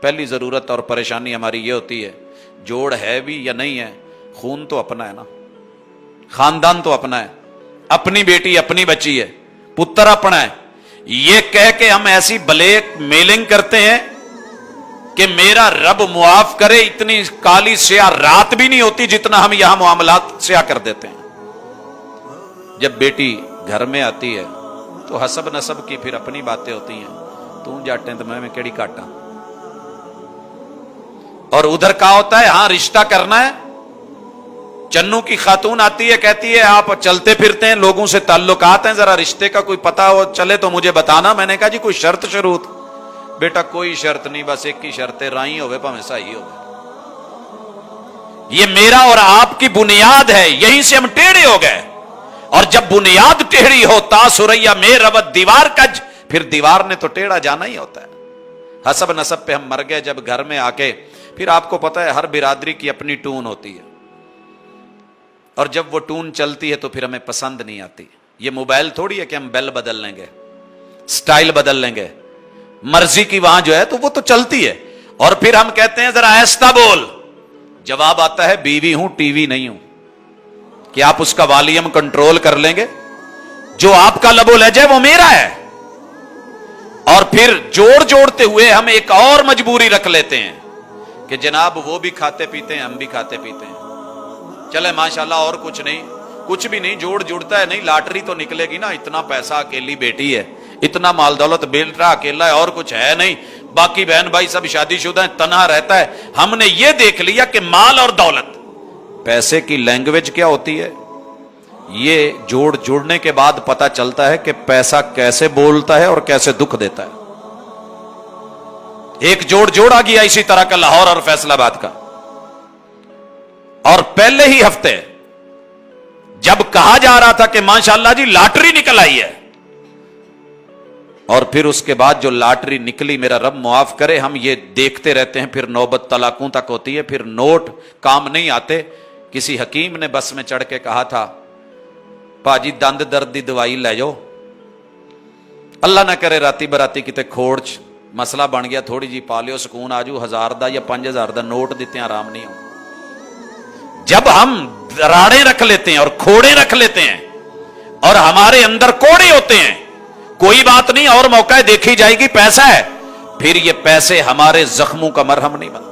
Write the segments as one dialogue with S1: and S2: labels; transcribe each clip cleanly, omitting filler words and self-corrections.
S1: پہلی ضرورت اور پریشانی ہماری یہ ہوتی ہے جوڑ ہے بھی یا نہیں ہے، خون تو اپنا ہے نا، خاندان تو اپنا ہے، اپنی بیٹی اپنی بچی ہے، پتر اپنا ہے، یہ کہہ کے ہم ایسی بلیک میلنگ کرتے ہیں کہ میرا رب معاف کرے اتنی کالی سیاہ رات بھی نہیں ہوتی جتنا ہم یہاں معاملات سیاہ کر دیتے ہیں۔ جب بیٹی گھر میں آتی ہے تو حسب نسب کی پھر اپنی باتیں ہوتی ہیں، تو جاٹیں تو میں کیڑی کاٹا، اور ادھر کہا ہوتا ہے ہاں رشتہ کرنا ہے۔ چنو کی خاتون آتی ہے، کہتی ہے آپ چلتے پھرتے ہیں، لوگوں سے تعلقات ہیں، ذرا رشتے کا کوئی پتہ ہو چلے تو مجھے بتانا۔ میں نے کہا جی کوئی شرط شروط؟ بیٹا کوئی شرط نہیں، بس ایک ہی شرط ہے، رائی ہوئے پاویں سائی ہوئے۔ یہ میرا اور آپ کی بنیاد ہے، یہیں سے ہم ٹیڑھے ہو گئے، اور جب بنیاد ٹیڑھی ہو تا سوریا میں ربط دیوار کج، پھر دیوار نے تو ٹیڑھا جانا ہی ہوتا ہے۔ حسب نسب پہ ہم مر گئے جب گھر میں آ کے۔ پھر آپ کو پتا ہے ہر برادری کی اپنی ٹون ہوتی ہے، اور جب وہ ٹون چلتی ہے تو پھر ہمیں پسند نہیں آتی۔ یہ موبائل تھوڑی ہے کہ ہم بیل بدل لیں گے، سٹائل بدل لیں گے، مرضی کی وہاں جو ہے تو وہ تو چلتی ہے۔ اور پھر ہم کہتے ہیں ذرا آہستہ بول، جواب آتا ہے بیوی ہوں ٹی وی نہیں ہوں۔ کہ آپ اس کا والیوم کنٹرول کر لیں گے؟ جو آپ کا لب و لہجہ وہ میرا ہے۔ اور پھر جوڑتے ہوئے ہم ایک اور مجبوری رکھ لیتے ہیں کہ جناب وہ بھی کھاتے پیتے ہیں، ہم بھی کھاتے پیتے ہیں، چلے ماشاءاللہ اور کچھ نہیں، کچھ بھی نہیں، جڑتا ہے نہیں، لاٹری تو نکلے گی نا، اتنا پیسہ اکیلی بیٹی ہے، اتنا مال دولت بیٹا اکیلا ہے، اور کچھ ہے نہیں، باقی بہن بھائی سب شادی شدہ ہیں، تنہا رہتا ہے۔ ہم نے یہ دیکھ لیا کہ مال اور دولت، پیسے کی لینگویج کیا ہوتی ہے، یہ جوڑنے کے بعد پتا چلتا ہے کہ پیسہ کیسے بولتا ہے اور کیسے دکھ دیتا ہے۔ ایک جوڑا گیا اسی طرح کا لاہور اور فیصل آباد کا، اور پہلے ہی ہفتے جب کہا جا رہا تھا کہ ماشاءاللہ جی لاٹری نکل آئی ہے، اور پھر اس کے بعد جو لاٹری نکلی میرا رب معاف کرے ہم یہ دیکھتے رہتے ہیں، پھر نوبت طلاقوں تک ہوتی ہے، پھر نوٹ کام نہیں آتے۔ کسی حکیم نے بس میں چڑھ کے کہا تھا پاجی دند درد دی دوائی لے جاؤ، اللہ نہ کرے راتی براتی کتے کھوڑچ مسئلہ بن گیا، تھوڑی جی پا لیو سکون آجو، 1000 دا یا 5000 دا نوٹ دیتے ہیں آرام نہیں ہو۔ جب ہم راڑے رکھ لیتے ہیں اور کھوڑے رکھ لیتے ہیں اور ہمارے اندر کوڑے ہوتے ہیں، کوئی بات نہیں، اور موقع ہے دیکھی جائے گی، پیسہ ہے، پھر یہ پیسے ہمارے زخموں کا مرہم نہیں بنتے۔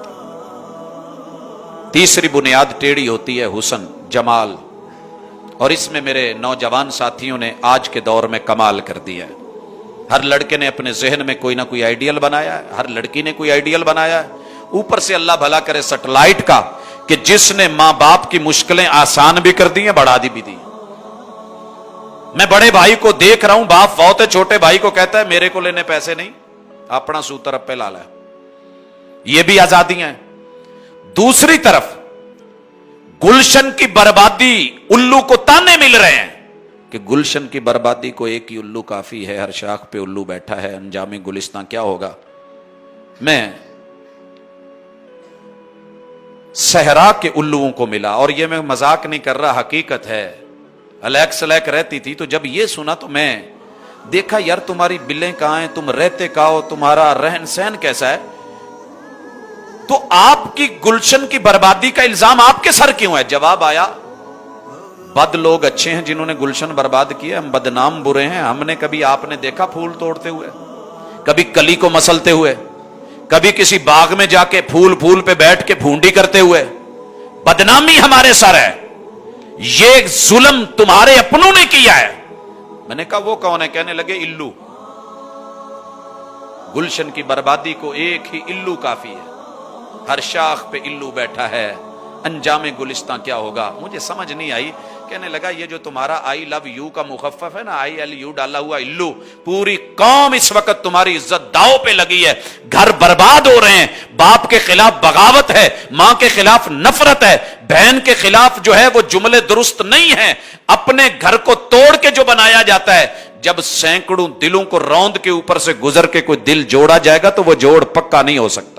S1: تیسری بنیاد ٹیڑھی ہوتی ہے حسن، جمال، اور اس میں میرے نوجوان ساتھیوں نے آج کے دور میں کمال کر دیا ہے۔ ہر لڑکے نے اپنے ذہن میں کوئی نہ کوئی آئیڈیل بنایا ہے، ہر لڑکی نے کوئی آئیڈیل بنایا ہے، اوپر سے اللہ بھلا کرے سیٹلائٹ کا کہ جس نے ماں باپ کی مشکلیں آسان بھی کر دی ہیں، بڑھا بھی دی۔ میں بڑے بھائی کو دیکھ رہا ہوں، باپ فوت ہے، چھوٹے بھائی کو کہتا ہے میرے کو لینے پیسے نہیں، اپنا سوتر اپے لا لے۔ یہ بھی آزادیاں ہیں۔ دوسری طرف گلشن کی بربادی، الو کو تانے مل رہے ہیں کہ گلشن کی بربادی کو ایک ہی الو کافی ہے، ہر شاخ پہ الو بیٹھا ہے، انجام گلستان کیا ہوگا۔ میں صحرا کے الوؤں کو ملا، اور یہ میں مذاق نہیں کر رہا، حقیقت ہے۔ الیک سلیک رہتی تھی، تو جب یہ سنا تو میں دیکھا یار تمہاری بلیں کہاں ہیں، تم رہتے کہاں ہو، تمہارا رہن سہن کیسا ہے، تو آپ کی گلشن کی بربادی کا الزام آپ کے سر کیوں ہے؟ جواب آیا بد لوگ اچھے ہیں جنہوں نے گلشن برباد کیا، ہم بدنام برے ہیں۔ ہم نے کبھی آپ نے دیکھا پھول توڑتے ہوئے، کبھی کلی کو مسلتے ہوئے، کبھی کسی باغ میں جا کے پھول پہ بیٹھ کے پھونڈی کرتے ہوئے؟ بدنامی ہمارے سر ہے، یہ ظلم تمہارے اپنوں نے کیا ہے۔ میں نے کہا وہ کون ہے؟ کہنے لگے الو۔ گلشن کی بربادی کو ایک ہی الو کافی ہے، ہر شاخ پہ الو بیٹھا ہے، انجام گلستان کیا ہوگا۔ مجھے سمجھ نہیں آئی، کہنے لگا یہ جو تمہارا آئی لو یو کا مخفف ہے نا، آئی ایل یو ڈالا ہوا الو، پوری قوم اس وقت تمہاری عزت داؤ پہ لگی ہے، گھر برباد ہو رہے ہیں، باپ کے خلاف بغاوت ہے، ماں کے خلاف نفرت ہے، بہن کے خلاف جو ہے وہ جملے درست نہیں ہیں، اپنے گھر کو توڑ کے جو بنایا جاتا ہے، جب سینکڑوں دلوں کو روند کے اوپر سے گزر کے کوئی دل جوڑا جائے گا تو وہ جوڑ پکا نہیں ہو سکتا۔